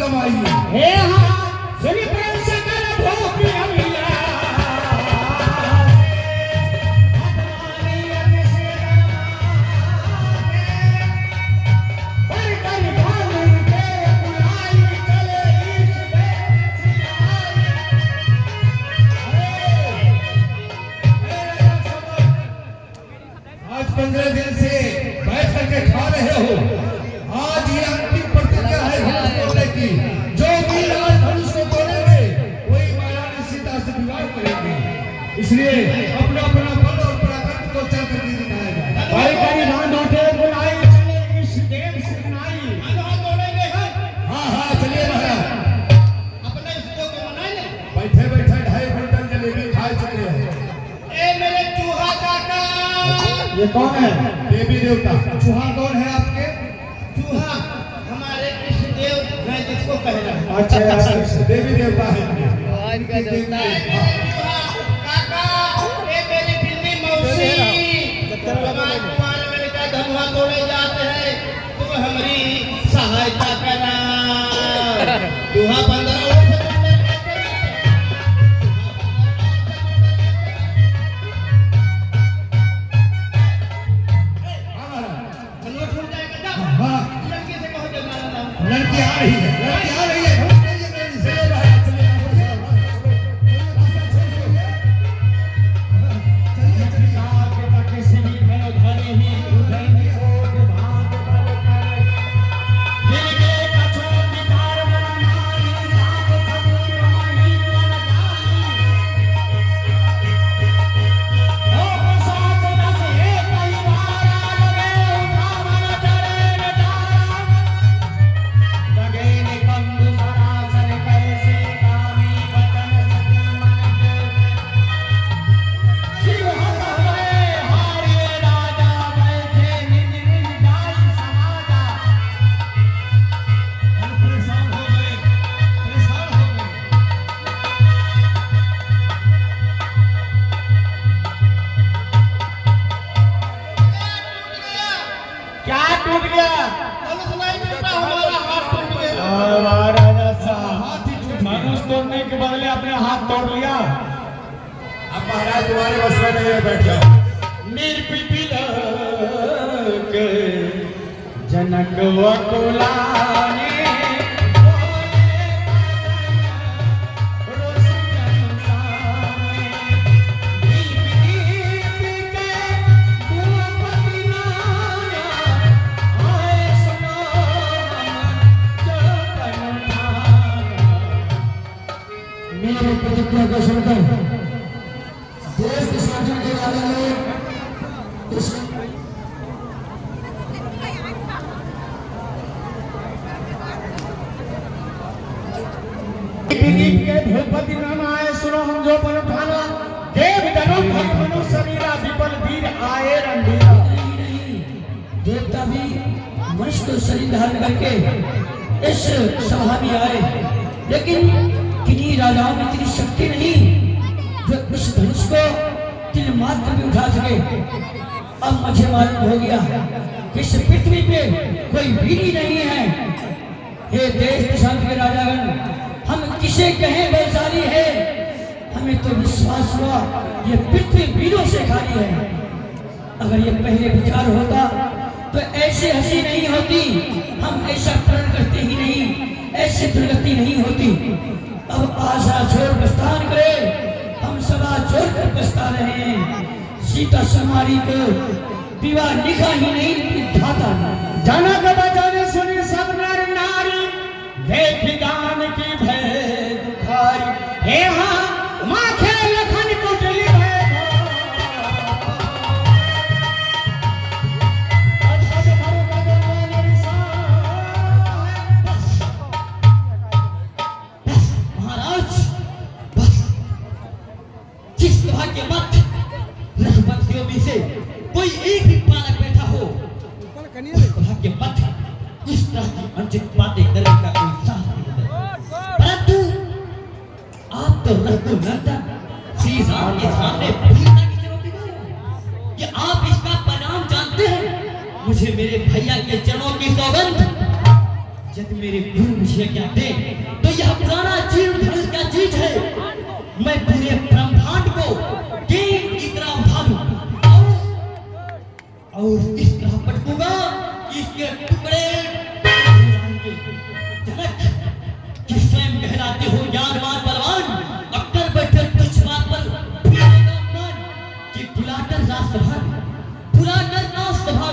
कमाइए। हे हाँ सुनी प्रेम से कर भोपी अमिया आज 15 दिन से बैठ करके खा रहे हो। आज ये अंतिम प्रतिज्ञा है धनुष तोड़ने की। जो भी आज धनुष को तोड़ेंगे वही महारानी सीता से विवाह करेंगे। इसलिए अपना अपना बल और पराक्रम को चल करके दिखाएगा। भाई करी धान उठे बुलाई चले इस देव से नाई धान तोड़ेंगे हैं। हाँ हाँ चलिए महाराज। अपने इसको तो मनाएंगे। बैठे बैठे 2.5 क्विंटल जलेबी खा चुके हैं। ए मेरे चूहा काका। ये कौन है? देवी देवता। चूहा कौन है आपके? चूहा हमारे इष्ट देव मैं जिसको कह रहा हूँ। अच्छा देवी देवता है। ए मेरे चूहा काका, ए मेरी बिल्ली मौसी, हमारे कुमार में का धनुआ तोड़े जाते हैं, तुम हमारी सहायता करना। चूहा बंदर धनुआ छूट जाएगा क्या? हाँ लड़के से कहो जब मारा ना। लड़की आ रही है। लड़की आ रही है। चलिए महाराज, चलिए किसी भी में उधारी ही उठाएंगे और भाग बल कर दिल के कछो विचार बनाई रात कबूल माही लगाई ओ साथ दस एक कई बार लगे उठावन चढ़े न डारा लगे निकंद सरासर कैसे कामी बदन सत्य मन शिव हरे हारे राजा बैठे निज निज जाई समाजा हम परेशान हो गए। क्या टूट गया? धनुष नहीं टूटा, हमारा हाथ टूट गया। महाराजा साहब धनुष तोड़ने के बदले अपने हाथ तोड़ लिया। अब महाराज तुम्हारे बस में नहीं है, बैठ जाओ। निर्पिपिल के जनक वकुलाने रोष जन सामे दीप दीप के भूपति नाना आए सुनो जपन ठाना। मेरे प्रतिज्ञा को सुनकर देश के शासन के वाले लोग इस के भूपति नाम आए सुनो हम जो पर उठाना देव जनो भग मनु शरीरा विपल वीर आए रणधीरा। देवता भी मनुष्य को शरीर धारण करके इस सभा में आए, लेकिन किन्हीं राजाओं में इतनी शक्ति नहीं जो इस धनुष को तिल मात्र भी उठा सके। अब मुझे मालूम हो गया कि इस पृथ्वी पे कोई वीर ही नहीं है। हे देश देशांतर के राजागण, हम किसे कहें बलशाली है? हमें तो विश्वास हुआ ये पृथ्वी वीरों से खाली है। अगर ये पहले विचार होता तो ऐसी हंसी नहीं होती, हम ऐसा प्रण करते ही नहीं, ऐसी दुर्गति नहीं होती। अब आशा छोड़ प्रस्थान करे, हम सदा छोड़ कर पछता रहे हैं। सीता समारी को विवाह लिखा ही नहीं धाता। जनक बचन सुनि सब नर नारी देख दान की भय दुखारी। हे हाँ माखे लखन कुटली भय महाराज जिस तरह के मत रघुपतियों में से कोई एक भी बालक बैठा हो, उस तरह के मत इस तरह की अनुचित बातें करने का कोई साहस नहीं है। परंतु आप तो रघुनंदन श्री राम के सामने भीमता की चुनौती दो कि आप इसका परिणाम जानते हैं। मुझे मेरे भैया के चरणों की सौगंध, यदि मेरे गुरु मुझे क्या दे तो यह पुराना जीव धनुष क्या चीज है। मैं पूरे ब्रह्मांड को गेंद की तरह उठा लूं और इस तरह पटकूंगा कि इसके टुकड़े हो जाएंगे। जनक कि स्वयं कहलाते हो ज्ञानवान बलवान, अक्कर बैठे तुझ बात पर कि बुलाकर राजसभा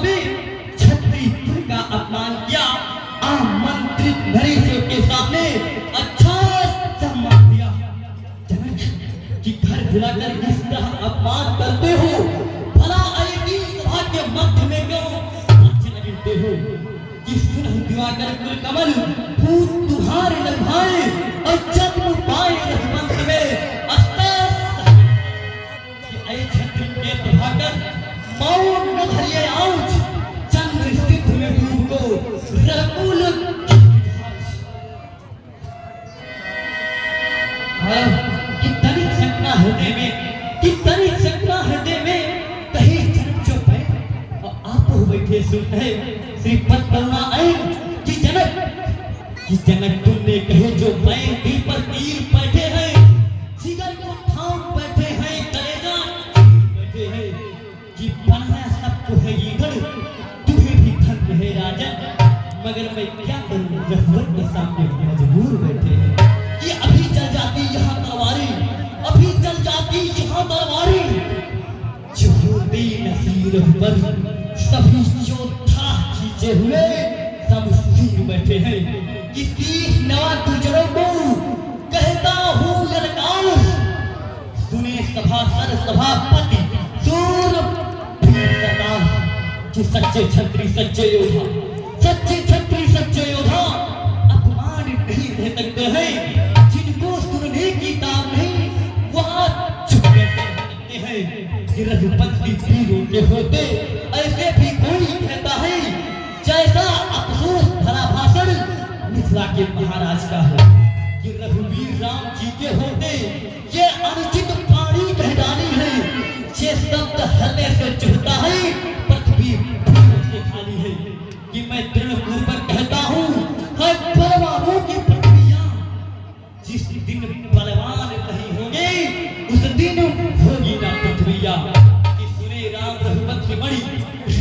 में छत्री तुम का अपमान किया, आमंत्रित नरेशों के सामने अच्छा सम्मान दिया। जनक कि घर बुलाकर इस तरह अपमान करते हो, भला आएगी सभा के मध्य में क्यों गिरते हो कि सुन दिवाकर कुल कमल फूल तुम्हारे लम्हाए और जन्म पाए रघुवंश में अस्तर कि ऐ छत्र के प्रभाकर मौन न भरिए आउच चंद्र स्थित में डूब को रकुल कितनी शंका हृदय में कहीं जन्म जो पे और आप हो बैठे सुनते श्रीपद करुणा आए कि जनक तुमने कहे जो मैं दिल पर तीर बैठे हैं, जिगर को थाम बैठे हैं, कलेजा बैठे हैं कि बनाया सबको है ईगड़, तुम्हें भी धन है राजन, मगर मैं क्या करूं रघुवर के सामने मजबूर बैठे हैं कि अभी चल जाती यहाँ तलवारी, अभी चल जाती यहाँ तलवारी, जो होती नसीर पर सभी योद्धा खींचे हुए सब स्थिर बैठे हैं कि 30 नवा गुजरों को कहता हूँ ललकार, सुने सभासद सभापति सूर सरदार कि सच्चे छत्री सच्चे योद्धा, सच्चे छत्री सच्चे योद्धा अपमान नहीं रह सकते हैं, जिनको सुनने की ताब नहीं वहाँ चुप रहते हैं कि रघुपति वीरों के होते ऐसे भी कोई कहता है जैसा अफसोस भरा भाषण मिथिला के महाराज का है कि रघुवीर राम जी के होते ये अनुचित पानी कह डाली है, ये शब्द हल्ले से चुभता है पृथ्वी से खाली है कि मैं दृढ़पूर्वक कहता हूँ हर बलवानों की प्रक्रिया जिस दिन बलवान नहीं होंगे उस दिन होगी ना पृथ्विया कि सुने राम रघुवंश की मणि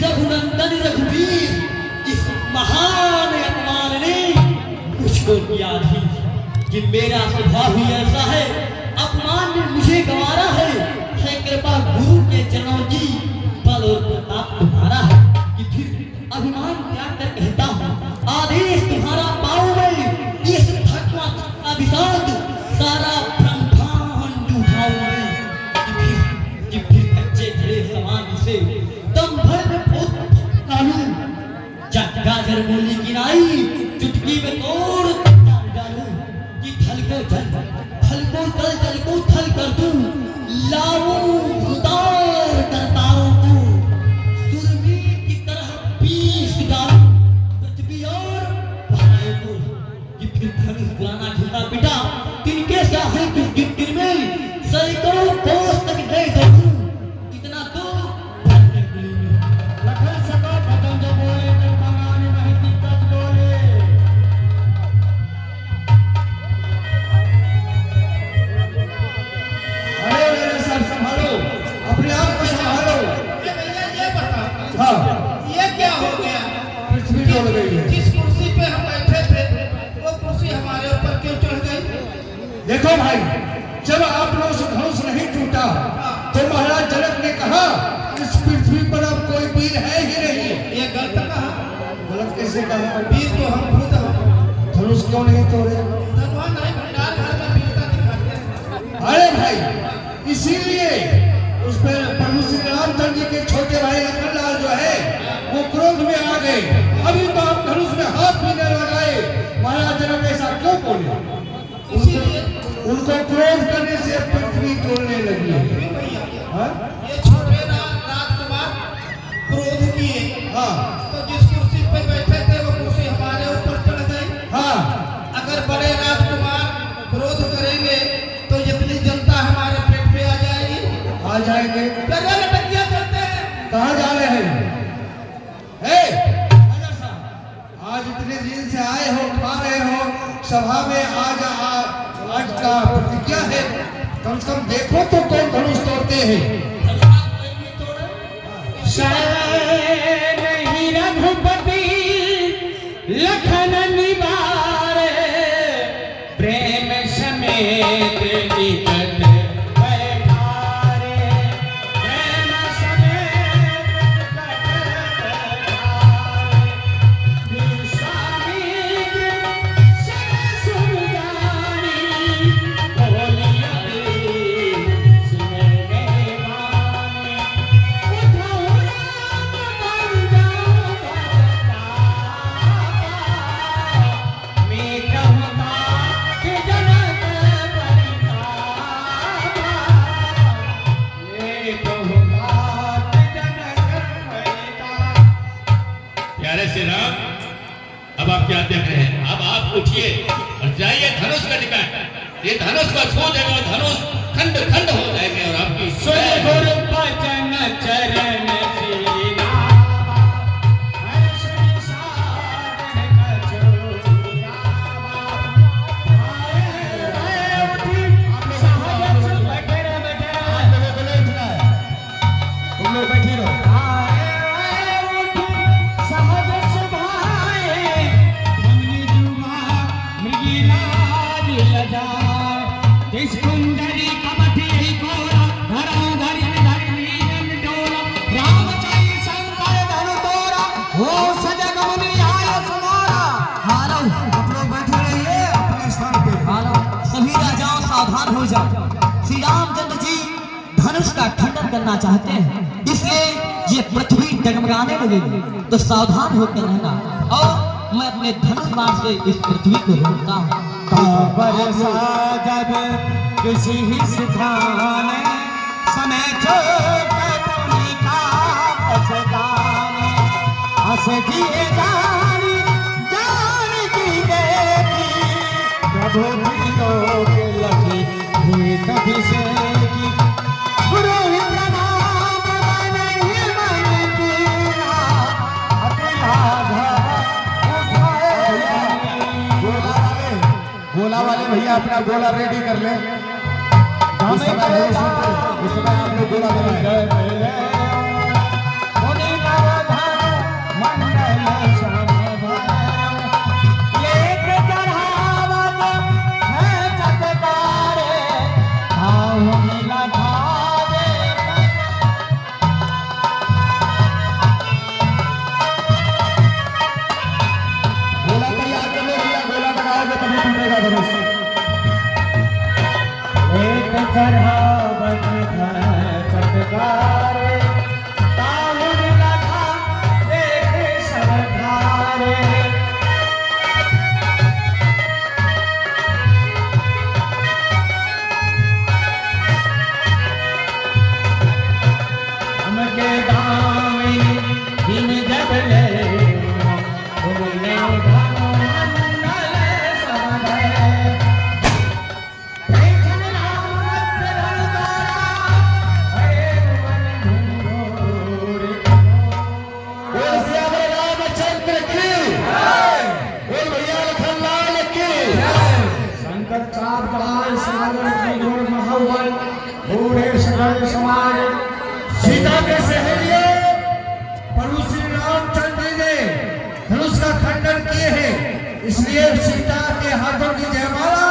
रघुनंदन रघुवीर इस महान अपमान ने मुझको किया थी कि मेरा स्वभाव ही ऐसा है, अपमान ने मुझे गंवारा है कृपा गुरु के चरणों की बल और प्रताप तुम्हारा है कि फिर अभिमान त्याग कर कहता हूँ आदेश तुम्हारा पाऊं मैं, इस धर्मा अभिषाद सारा ब्रह्मांड उठाऊं मैं कि फिर कच्चे घड़े समान से दम भर कानून गाजर मूली गिनाई चुटकी में तोड़ डालूं कि थल को थल कर दूं लाऊं उतार करताओं को सुरमी की तरह पीस डालूं पृथ्वी और पहाड़ों को कि फिर धनुष पुराना झूठा पिटा तिनके साहे किस गिर में सैकड़ों कोस तक ले दूं इतना तो भरने कुली में लखन सका बदन जो बोले तो भगवान महती कद बोले संभालो अपने आप को संभालो। भैया ये बता हाँ ये क्या हो गया, पृथ्वी डोल गई है। जिस कुर्सी पे हम बैठे थे वो कुर्सी हमारे ऊपर क्यों चढ़ गई। देखो भाई जब आप लोगों से धनुष नहीं टूटा तो महाराज जनक ने कहा इस पृथ्वी पर अब कोई वीर है ही नहीं। ये गलत कहा, गलत कैसे कहा, वीर तो हम खुद हैं। धनुष क्यों नहीं तोड़े। भगवान नहीं भंडार घर में वीरता दिखाते हैं। अरे भाई इसीलिए उस पर प्रभु श्री रामचंद्र जी के छोटे भाई लखन लाल जो है वो क्रोध में आ गए, अभी तो आप धनुष में हाथ भी नहीं लगाए। महाराज जनक ऐसा क्यों बोले, उनको क्रोध करने से पृथ्वी तोड़ने लगी है। ये छोटे राजकुमार क्रोध किए, हाँ तो जिस कुर्सी पे बैठे थे वो कुर्सी हमारे ऊपर चढ़ गई। हाँ अगर बड़े राजकुमार क्रोध करेंगे तो जितनी जनता हमारे पेट पे आ जाएगी। आ जाएंगे। लगा लटकिया करते हैं। कहाँ जा रहे हैं? हे, राजा साहब, आज इतने दिन से आए हो, खा रहे हो सभा में, आज का प्रतिज्ञा है, कम से कम देखो तो कौन धनुष तोड़ते हैं। नहीं रघुपति लखन निवारे, प्रेम समेत निकट बैठारे, प्रेम समेत निकट बैठारे। स्वामी सब सुन जानी, बोलिया सुन गए वाणी। उठाओ राम बन जाओ भगता, मैं कहूँगा कि जनक परिताप, मैं कहूँगा कि जनक परिताप। प्यारे श्री राम, अब आप क्या देख रहे हैं? अब आप उठिए और जाइए धनुष का निकाल। ये धनुष को छू देगा, धनुष खंड खंड हो जाएंगे और आपकी सुन गुरु बचन चरण सीना, हर्ष विषाद कछुआ। आए उठी सहज बैठे तुम लोग बैठी रहो। आए उठी सहज सुभाए, धमनी जुबा मृगिराज लजाए। इस कुंडली कमठी ही कोरा, धरा धरि धरि नीजन डोरा। राम चई शंकर धनु तोरा, हो सजग मुनि आय समारा। हालो, आप लोग बैठे रहिए अपने स्थान पे। हालो, सभी राजाओं सावधान हो जाओ। श्री रामचंद्र जी धनुष का खंडन करना चाहते हैं, इसलिए ये पृथ्वी डगमगाने लगेगी, तो सावधान होकर रहना। और मैं अपने धनुष बाण से इस पृथ्वी को रोकता हूँ। जब किसी ही स्थान, समय छोड़ पुनि का पछताने। हंस दिए जानी जान की बेटी, प्रभु दिलों के लगी भेंट अभिषेकी। गुरु ही प्रणाम मन ही मन कीना, अतिलाभ उठाए। गोला वाले भैया अपना गोला रेडी कर ले। उस समय आप लोग गोला बनाए। गोला तैयार कर लो भैया, गोला लगाओगे तभी टूटेगा धनुष। एक चढ़ावत है चटकारे, ताहुन लगा देख सब धारे। हमके दामिनी दिन जब ले, भूले धनु मंडल सब है। देखन राम भक्त धनु तारा, हरे मन घोर बोल सियावर रामचंद्र की, बोल भैया लखनलाल की। शंकर चाप जहाज सागर की जोड़ महाबल, बूढ़े सकल समाज। सीता के सहेलियों, प्रभु श्री रामचंद्र जी ने धनुष का खंडन किए हैं, इसलिए सीता के हाथों की जयमाला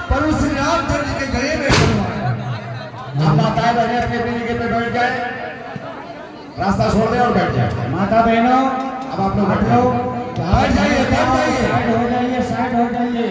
प्रभु श्री रामचंद्र जी के गले में करवाएं। हम माताएं बहनें अपने अपनी जगह पे बैठ जाए, रास्ता छोड़ दें और बैठ जाए। माता बहनों, अब आप लोग बैठ जाइए, बैठ जाइए। साइड हो जाइए, साइड हो जाइए।